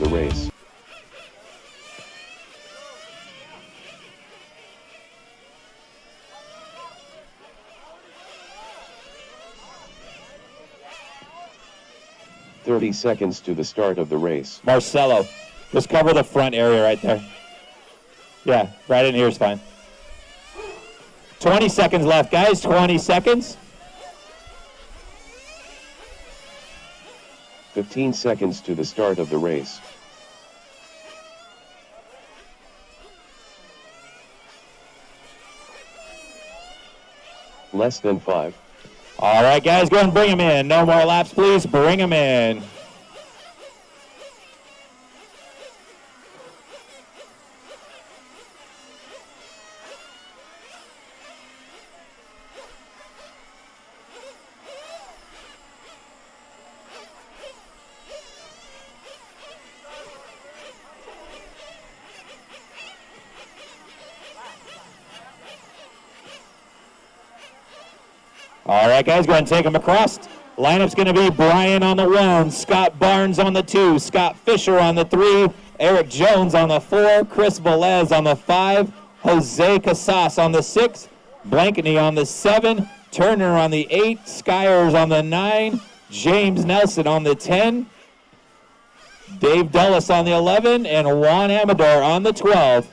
of the race. "30 seconds to the start of the race." Marcelo, just cover the front area right there. Yeah, right in here is fine. 20 seconds left, guys, 20 seconds. 15 seconds to the start of the race. Less than 5. All right, guys, go and bring him in. No more laps, please. Bring him in. All right, guys, go ahead and take them across. Lineup's going to be Brian on the 1, Scott Barnes on the 2, Scott Fisher on the 3, Eric Jones on the 4, Chris Velez on the 5, Jose Casas on the 6, Blankeny on the 7, Turner on the 8, Skyers on the 9, James Nelson on the 10, Dave Dulles on the 11, and Juan Amador on the 12.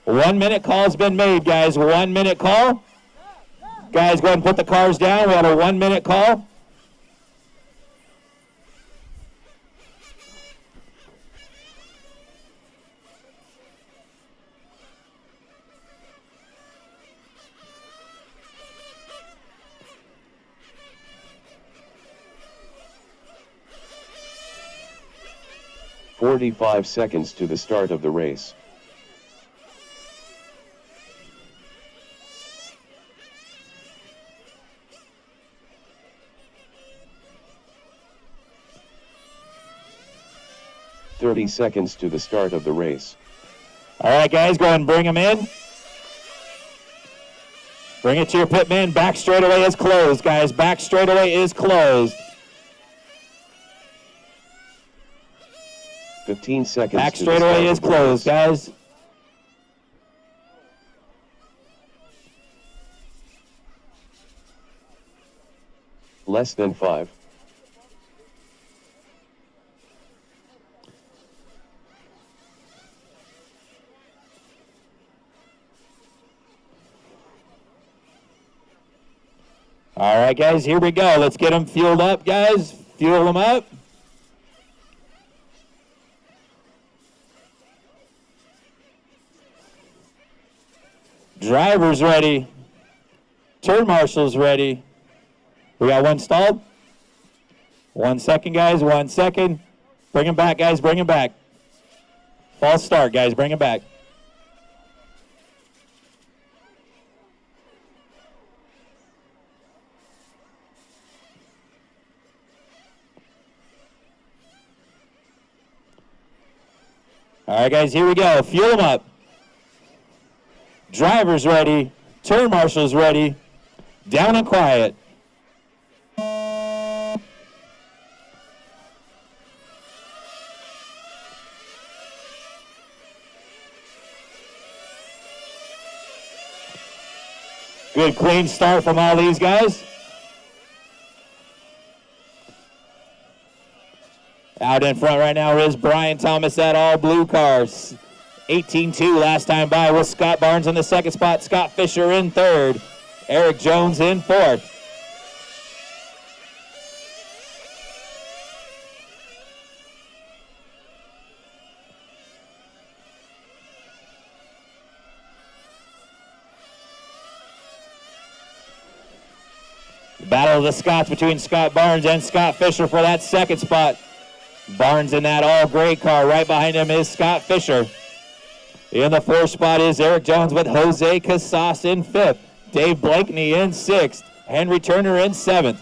1 minute call's been made, guys. 1 minute call. Guys, go ahead and put the cars down. We have a 1 minute call. "45 seconds to the start of the race." "30 seconds to the start of the race." All right, guys, go ahead and bring them in. Bring it to your pit man. Back straightaway is closed, guys. Back straightaway is closed. 15 seconds Back to the start straightaway of is the closed, race. guys. Less than 5. All right, guys, here we go. Let's get them fueled up, guys. Fuel them up. Driver's ready. Turn marshal's ready. We got one stalled. 1 second, guys. 1 second. Bring him back, guys. Bring him back. False start, guys. Bring him back. All right, guys, here we go. Fuel them up. Driver's ready. Turn marshal's ready. Down and quiet. Good clean start from all these guys. Out in front right now is Brian Thomas, that all blue cars. 18-2 last time by with Scott Barnes in the second spot, Scott Fisher in third, Eric Jones in fourth. Battle of the Scots between Scott Barnes and Scott Fisher for that second spot. Barnes in that all-gray car. Right behind him is Scott Fisher. In the fourth spot is Eric Jones with Jose Casas in fifth. Dave Blankeny in sixth. Henry Turner in seventh.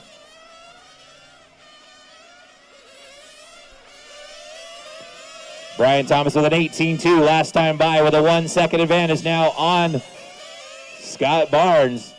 Brian Thomas with an 18-2 last time by with a 1 second advantage now on Scott Barnes.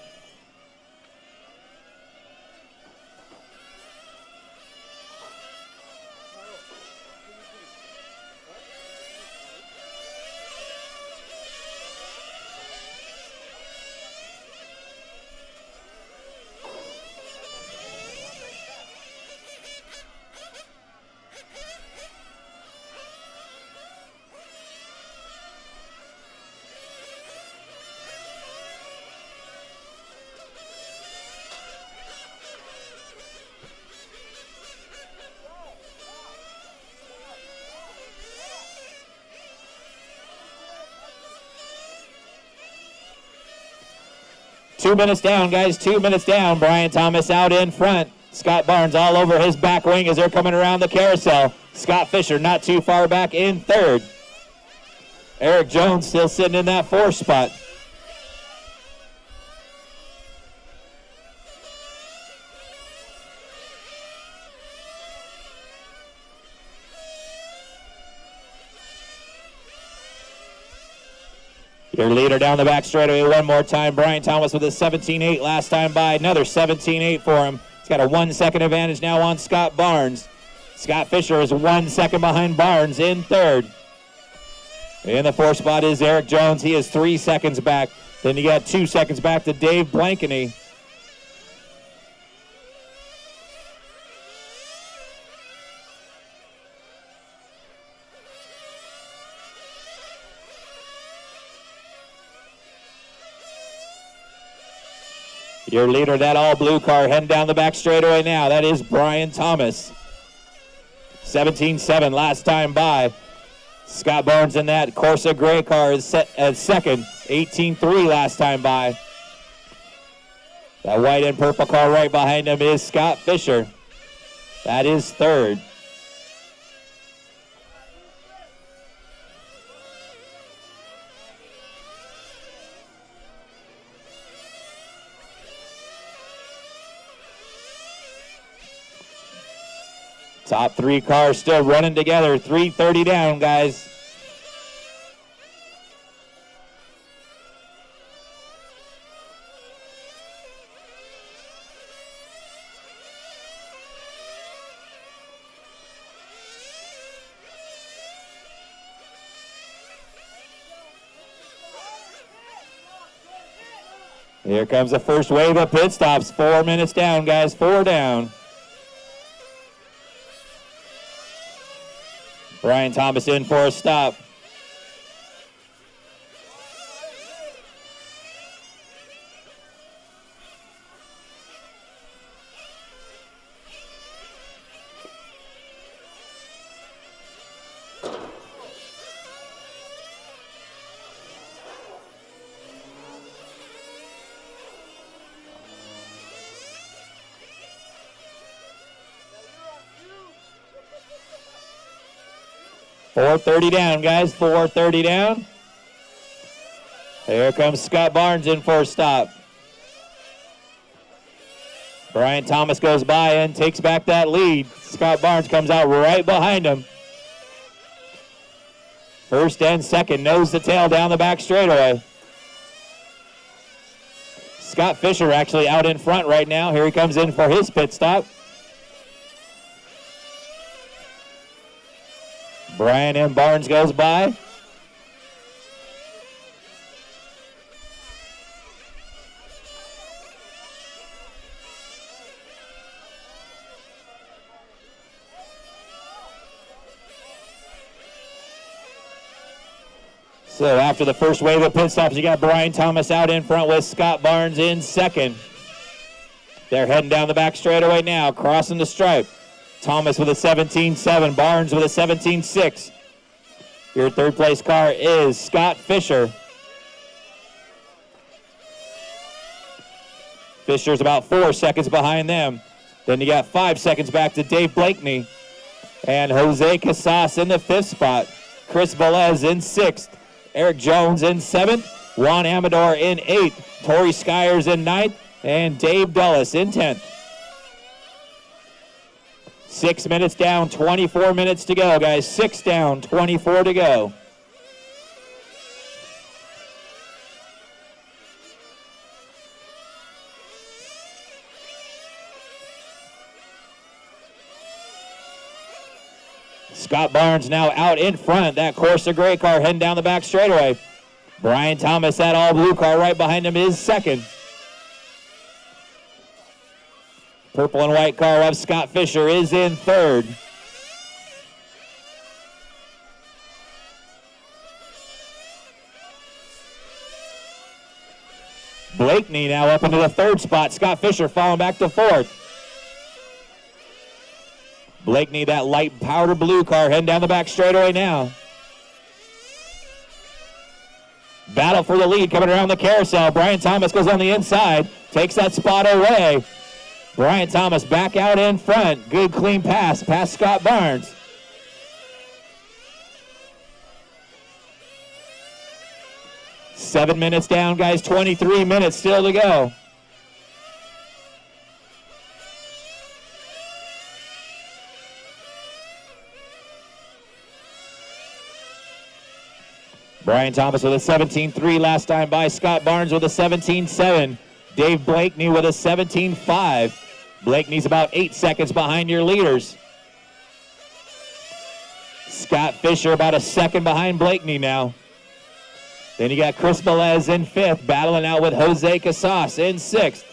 2 minutes down, guys. 2 minutes down. Brian Thomas out in front. Scott Barnes all over his back wing as they're coming around the carousel. Scott Fisher not too far back in third. Eric Jones still sitting in that 4th spot. Your leader down the back straightaway one more time. Brian Thomas with a 17.8 last time by. Another 17.8 for him. He's got a 1 second advantage now on Scott Barnes. Scott Fisher is 1 second behind Barnes in third. In the 4th spot is Eric Jones. He is 3 seconds back. Then you got 2 seconds back to Dave Blankeny. Your leader, that all-blue car, heading down the back straightaway now. That is Brian Thomas. 17.7 last time by. Scott Barnes in that Corsa gray car is set at second. 18.3 last time by. That white and purple car right behind him is Scott Fisher. That is third. Top 3 cars still running together. 3:30 down, guys. Here comes the first wave of pit stops. 4 minutes down, guys. 4 down. Brian Thomas in for a stop. .430 down, guys. 4:30 down. Here comes Scott Barnes in for a stop. Brian Thomas goes by and takes back that lead. Scott Barnes comes out right behind him. First and second, nose to tail down the back straightaway. Scott Fisher actually out in front right now. Here he comes in for his pit stop. Brian M. Barnes goes by. So after the first wave of pit stops, you got Brian Thomas out in front with Scott Barnes in second. They're heading down the back straightaway now, crossing the stripe. Thomas with a 17.7, Barnes with a 17.6. Your third place car is Scott Fisher. Fisher's about 4 seconds behind them. Then you got 5 seconds back to Dave Blankeny. And Jose Casas in the 5th spot. Chris Velez in 6th. Eric Jones in 7th. Juan Amador in 8th. Tori Skyers in 9th. And Dave Dulles in 10th. 6 minutes down, 24 minutes to go, guys. 6 down, 24 to go. Scott Barnes now out in front. That Corsa gray car heading down the back straightaway. Brian Thomas, that all blue car right behind him, is second. Purple and white car of Scott Fisher is in third. Blankeny now up into the 3rd spot. Scott Fisher falling back to 4th. Blankeny, that light powder blue car heading down the back straightaway now. Battle for the lead coming around the carousel. Brian Thomas goes on the inside, takes that spot away. Brian Thomas back out in front. Good clean pass past Scott Barnes. Seven minutes down, guys. 23 minutes still to go. Brian Thomas with a 17-3 last time by. Scott Barnes with a 17-7. Dave Blakeney with a 17-5. Blakeney's about 8 seconds behind your leaders. Scott Fisher about a second behind Blakeney now. Then you got Chris Velez in 5th, battling out with Jose Casas in 6th.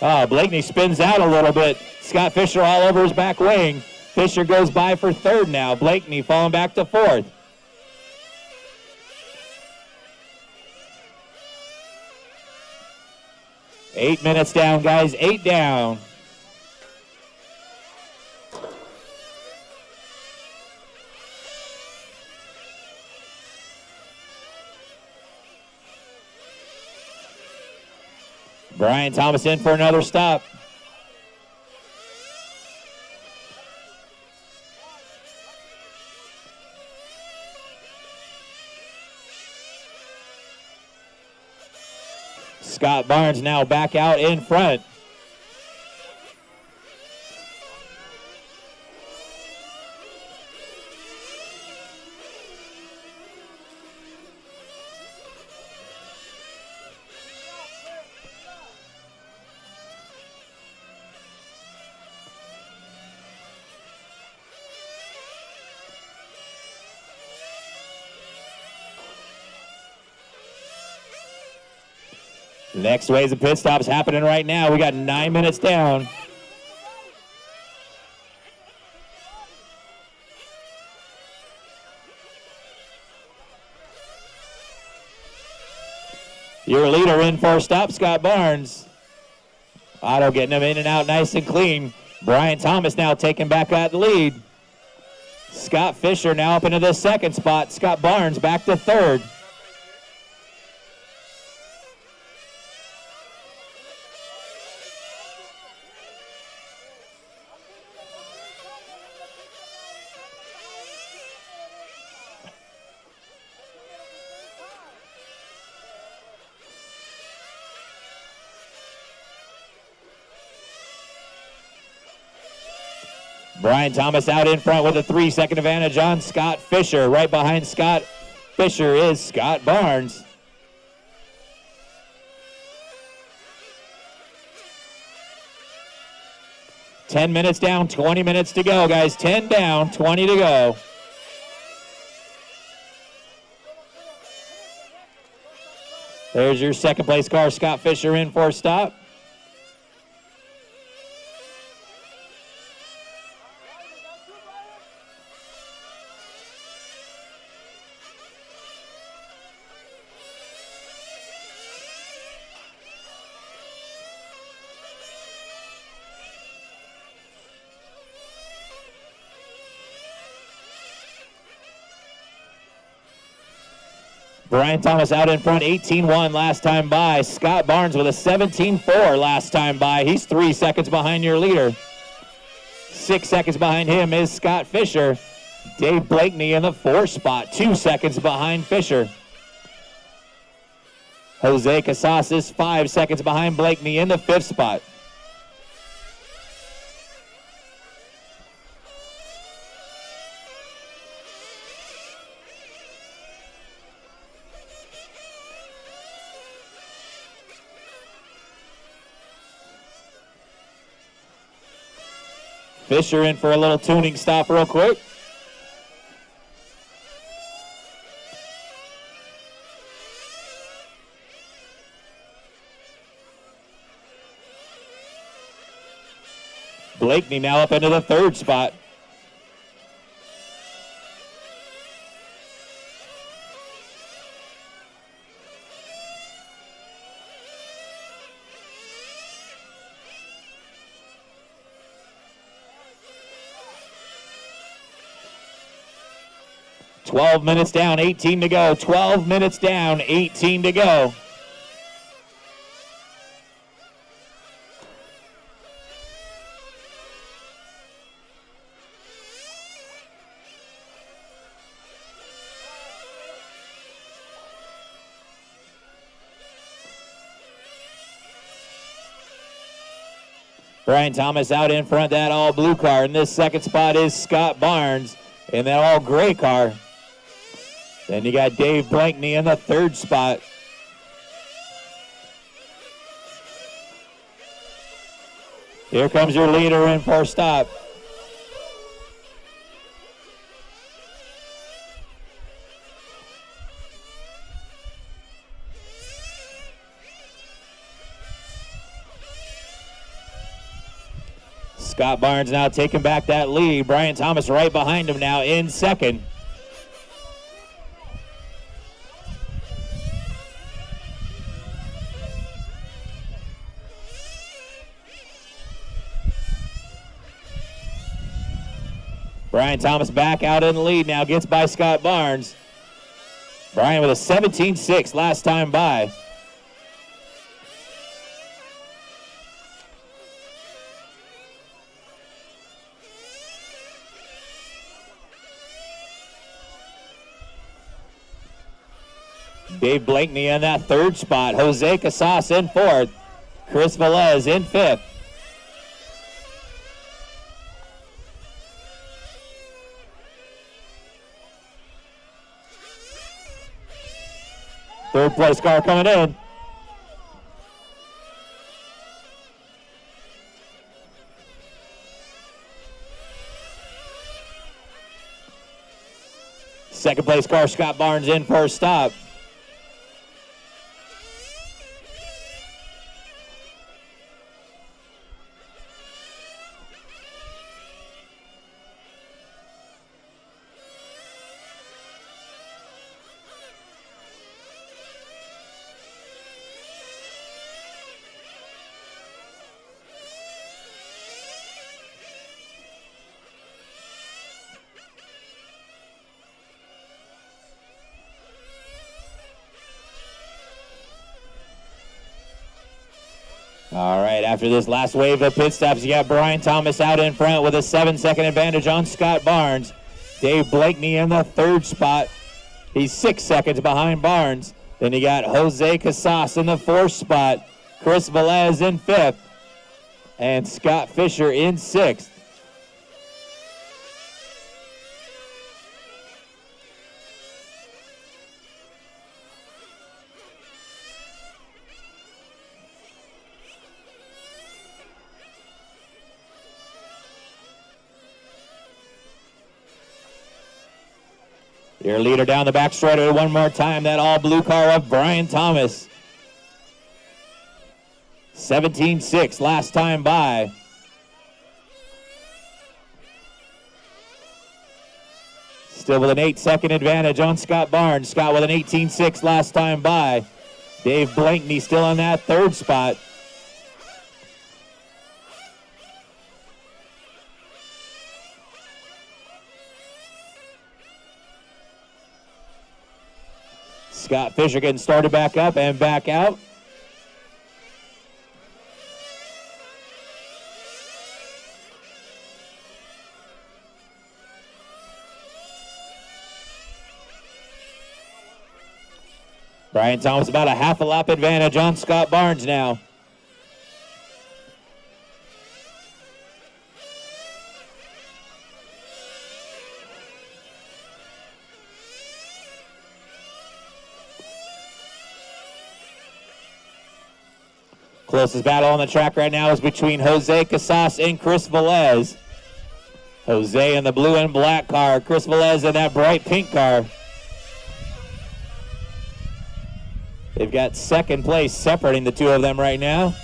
Oh, Blakeney spins out a little bit. Scott Fisher all over his back wing. Fisher goes by for 3rd now. Blakeney falling back to 4th. Eight minutes down, guys. 8 down. Brian Thomas in for another stop. Scott Barnes now back out in front. Next waves of pit stops happening right now. We got 9 minutes down. Your leader in for a stop, Scott Barnes. Otto getting him in and out nice and clean. Brian Thomas now taking back that lead. Scott Fisher now up into the 2nd spot. Scott Barnes back to 3rd. Brian Thomas out in front with a 3-second advantage on Scott Fisher. Right behind Scott Fisher is Scott Barnes. "10 minutes down, 20 minutes to go, guys. 10 down, 20 to go. There's your 2nd place car, Scott Fisher in for a stop. Brian Thomas out in front, 18-1 last time by. Scott Barnes with a 17-4 last time by. He's 3 seconds behind your leader. 6 seconds behind him is Scott Fisher. Dave Blakeney in the 4th spot, 2 seconds behind Fisher. Jose Casas is 5 seconds behind Blakeney in the 5th spot. Fisher in for a little tuning stop real quick. Blakeney now up into the 3rd spot. 12 minutes down, 18 to go. 12 minutes down, 18 to go. Brian Thomas out in front, that all blue car. In this second spot is Scott Barnes in that all gray car. Then you got Dave Blankney in the third spot. Here comes your leader in for stop. Scott Barnes now taking back that lead. Brian Thomas right behind him now in second. Brian Thomas back out in the lead now, gets by Scott Barnes. Brian with a 17.6 last time by. Dave Blankney in that third spot. Jose Casas in fourth. Chris Velez in fifth. Third place car coming in. Second place car, Scott Barnes in for a stop. All right, after this last wave of pit stops, you got Brian Thomas out in front with a 7-second advantage on Scott Barnes. Dave Blankney in the third spot. He's 6 seconds behind Barnes. Then you got Jose Casas in the fourth spot. Chris Velez in fifth. And Scott Fisher in sixth. Your leader down the back straightaway one more time. That all blue car of Brian Thomas. 17.6 last time by. Still with an 8-second advantage on Scott Barnes. Scott with an 18.6 last time by. Dave Blankney still on that third spot. Scott Fisher getting started back up and back out. Brian Thomas about a half a lap advantage on Scott Barnes now. Closest battle on the track right now is between Jose Casas and Chris Velez. Jose in the blue and black car. Chris Velez in that bright pink car. They've got second place separating the two of them right now.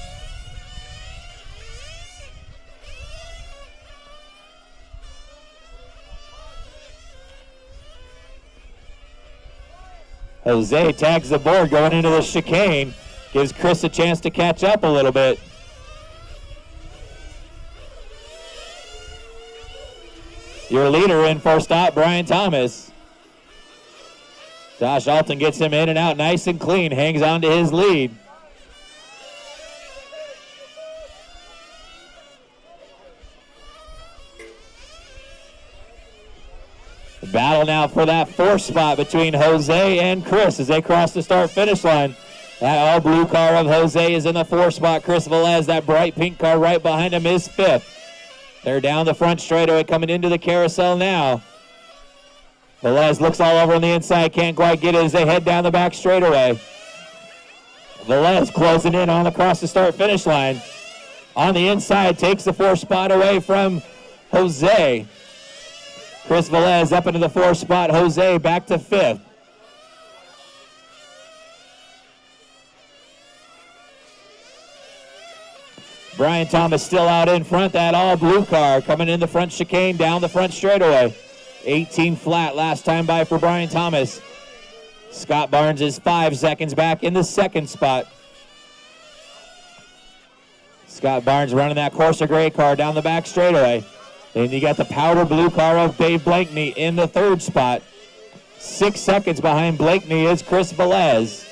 Jose tags the board going into the chicane. Gives Chris a chance to catch up a little bit. Your leader in for stop, Brian Thomas. Josh Alton gets him in and out nice and clean, hangs on to his lead. The battle now for that 4th spot between Jose and Chris as they cross the start-finish line. That all-blue car of Jose is in the 4th spot. Chris Velez, that bright pink car right behind him, is 5th. They're down the front straightaway coming into the carousel now. Velez looks all over on the inside, can't quite get it as they head down the back straightaway. Velez closing in on across the start-finish line. On the inside, takes the 4th spot away from Jose. Chris Velez up into the 4th spot. Jose back to 5th. Brian Thomas still out in front. That all-blue car coming in the front chicane down the front straightaway. 18 flat last time by for Brian Thomas. Scott Barnes is 5 seconds back in the 2nd spot. Scott Barnes running that Corsa gray car down the back straightaway. Then you got the powder blue car of Dave Blakeney in the 3rd spot. 6 seconds behind Blakeney is Chris Velez.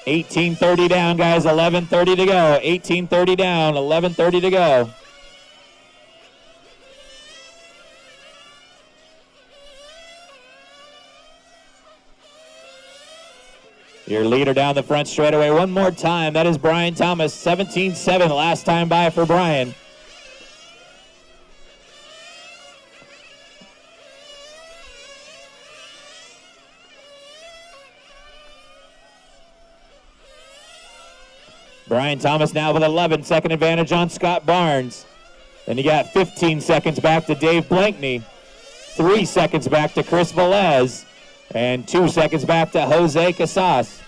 $18:30 down, guys. 11:30 to go. 18:30 down. 11:30 to go. Your leader down the front straightaway one more time. That is Brian Thomas. 17-7 last time by for Brian. Brian Thomas now with 11-second advantage on Scott Barnes. Then you got 15 seconds back to Dave Blakeney. 3 seconds back to Chris Velez. And 2 seconds back to Jose Casas.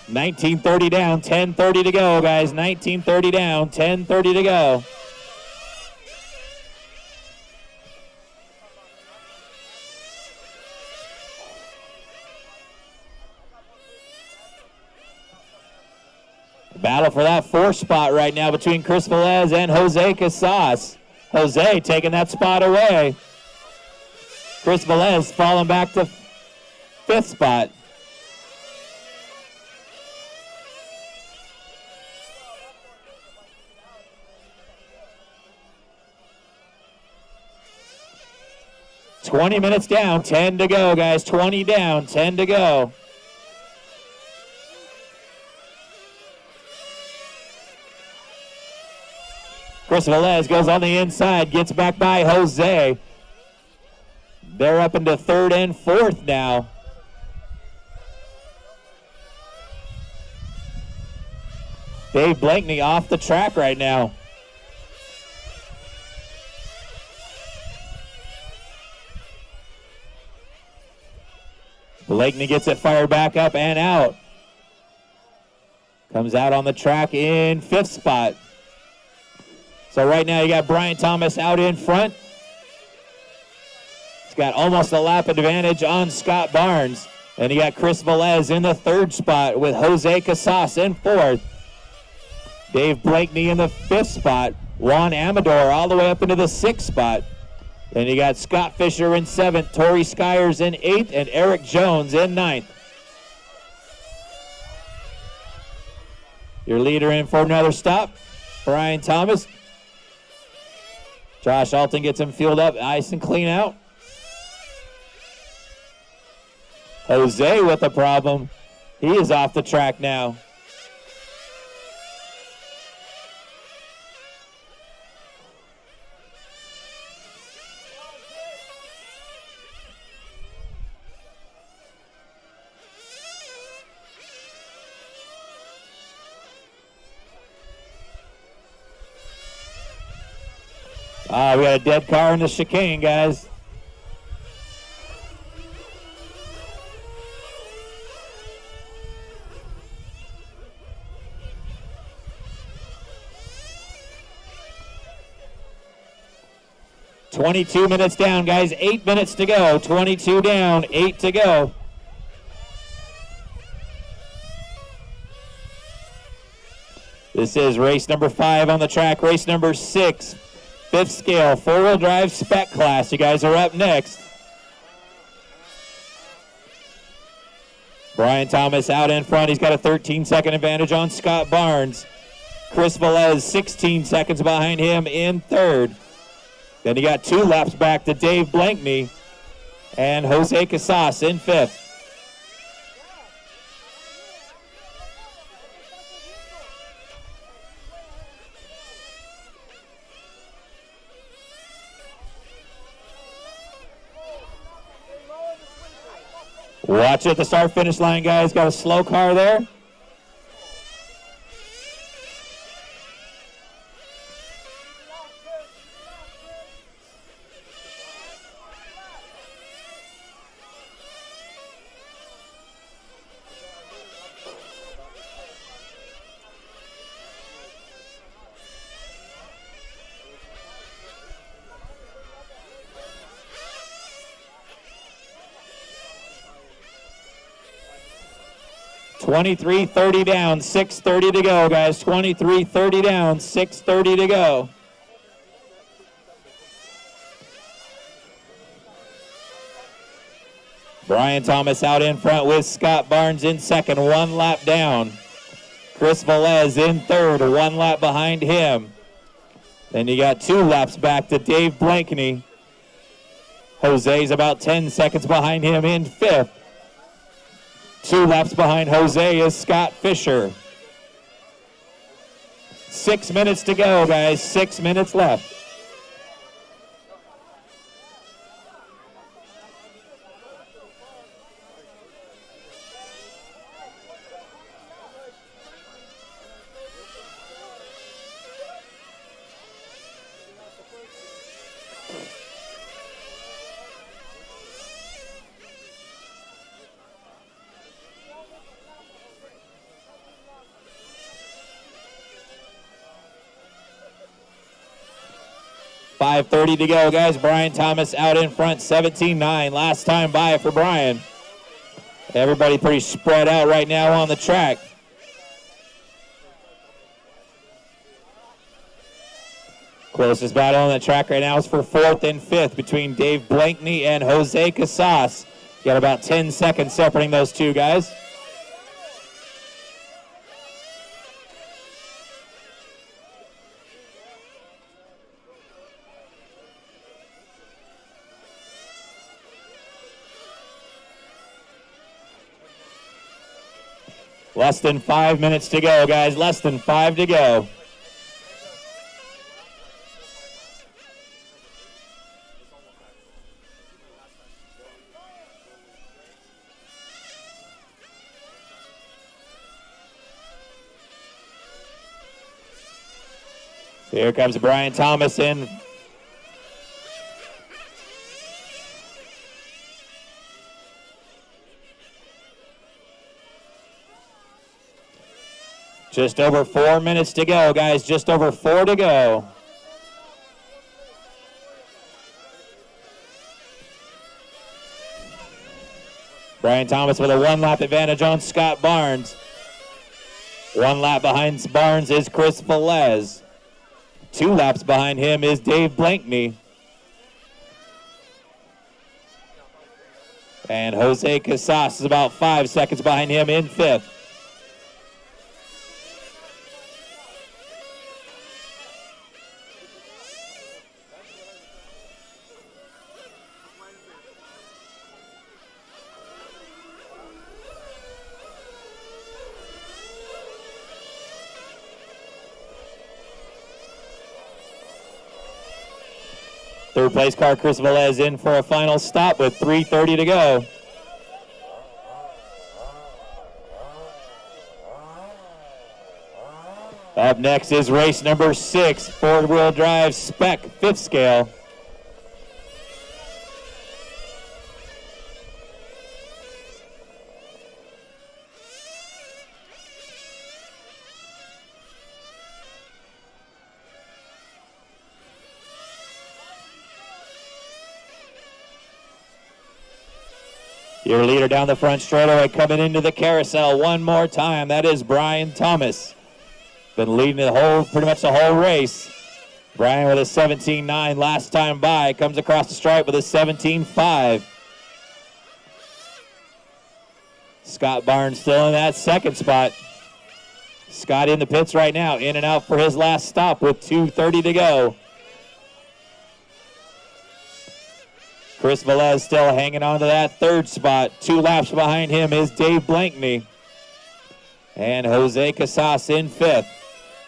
$19:30 down, 10:30 to go, guys. 19:30 down, 10:30 to go. Battle for that 4th spot right now between Chris Velez and Jose Casas. Jose taking that spot away. Chris Velez falling back to 5th spot. $20 minutes down, 10 to go, guys. 20 down, 10 to go. Chris Velez goes on the inside, gets back by Jose. They're up into 3rd and 4th now. Dave Blakeney off the track right now. Blakeney gets it fired back up and out. Comes out on the track in 5th spot. So right now you got Brian Thomas out in front. He's got almost a lap advantage on Scott Barnes. And you got Chris Velez in the 3rd spot with Jose Casas in 4th. Dave Blakeney in the 5th spot. Juan Amador all the way up into the 6th spot. Then you got Scott Fisher in 7th, Tori Skyers in 8th, and Eric Jones in 9th. Your leader in for another stop, Brian Thomas. Josh Alton gets him fueled up, nice and clean out. Jose with a problem. He is off the track now. We got a dead car in the chicane, guys. 22 minutes down, guys. 8 minutes to go. 22 down, 8 to go. This is race number 5 on the track. Race number 6, 5th scale, 4-wheel drive spec class. You guys are up next. Brian Thomas out in front. He's got a 13-second advantage on Scott Barnes. Chris Velez, 16 seconds behind him in third. Then you got 2 laps back to Dave Blankney and Jose Casas in fifth. Watch at the start-finish line, guys. Got a slow car there. $23.30 down, 6:30 to go, guys. $23.30 down, 6:30 to go. Brian Thomas out in front with Scott Barnes in second, 1 lap down. Chris Velez in third, 1 lap behind him. Then you got 2 laps back to Dave Blankney. Jose's about 10 seconds behind him in fifth. 2 laps behind Jose is Scott Fisher. 6 minutes to go, guys. 6 minutes left. $5:30 to go, guys. Brian Thomas out in front, 17-9. Last time by for Brian. Everybody pretty spread out right now on the track. Closest battle on the track right now is for 4th and 5th between Dave Blankney and Jose Casas. Got about 10 seconds separating those two guys. Less than 5 minutes to go, guys. Less than 5 to go. Here comes Brian Thomas in. Just over 4 minutes to go, guys. Just over 4 to go. Brian Thomas with a 1-lap advantage on Scott Barnes. 1 lap behind Barnes is Chris Velez. 2 laps behind him is Dave Blankney. And Jose Casas is about 5 seconds behind him in 5th. Third place car, Chris Velez, in for a final stop with 3:30 to go. Up next is race number 6, 4-wheel drive spec 5th scale. Your leader down the front straightaway coming into the carousel one more time. That is Brian Thomas. Been leading pretty much the whole race. Brian with a 17.9 last time by. Comes across the stripe with a 17.5. Scott Barnes still in that second spot. Scott in the pits right now, in and out for his last stop with 2:30 to go. Chris Velez still hanging on to that third spot. 2 laps behind him is Dave Blankney. And Jose Casas in 5th.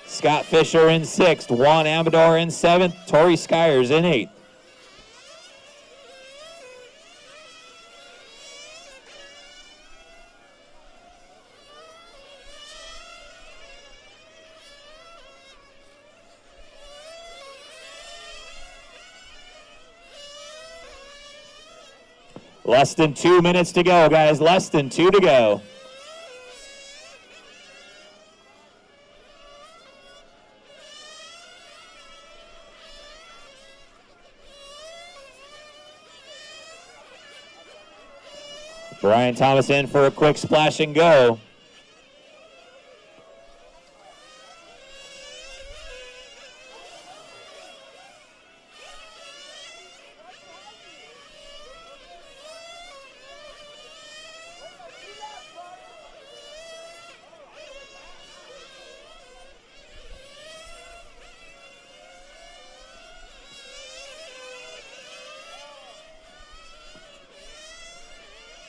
Scott Fisher in 6th. Juan Amador in 7th. Tori Skyers in 8th. Less than 2 minutes to go, guys. Less than 2 to go. Brian Thomas in for a quick splash and go.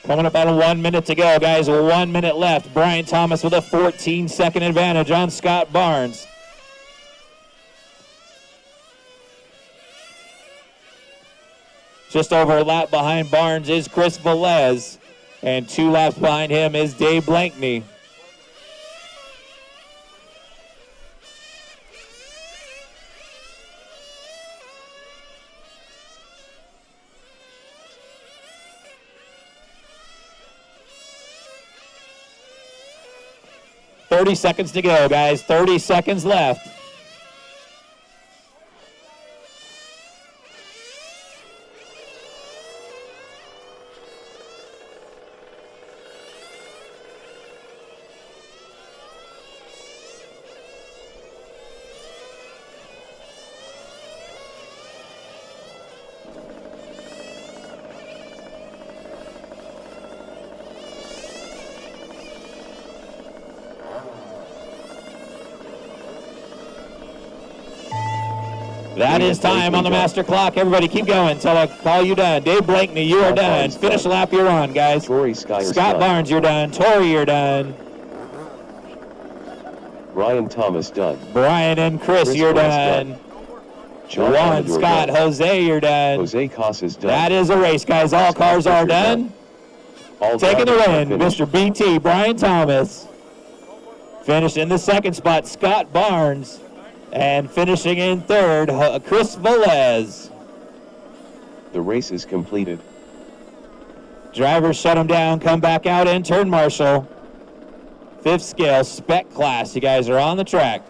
Coming up on 1 minute to go, guys. 1 minute left. Brian Thomas with a 14-second advantage on Scott Barnes. Just over a lap behind Barnes is Chris Velez. And 2 laps behind him is Dave Blankney. .30 seconds to go, guys. 30 seconds left. That is time on the master clock. Everybody keep going until I call you done. Dave Blankney, you are done. Finish the lap you're on, guys. Scott Barnes, you're done. Tori, you're done. Brian Thomas done. Brian and Chris you're done. Juan, Scott, done. Jose, you're done. Jose Casas done. That is a race, guys. All cars are done. Taking the win, Mr. BT, Brian Thomas. Finished in the second spot, Scott Barnes. And finishing in third, Chris Velez. The race is completed. Drivers shut them down, come back out and turn marshal. 5th scale spec class. You guys are on the track.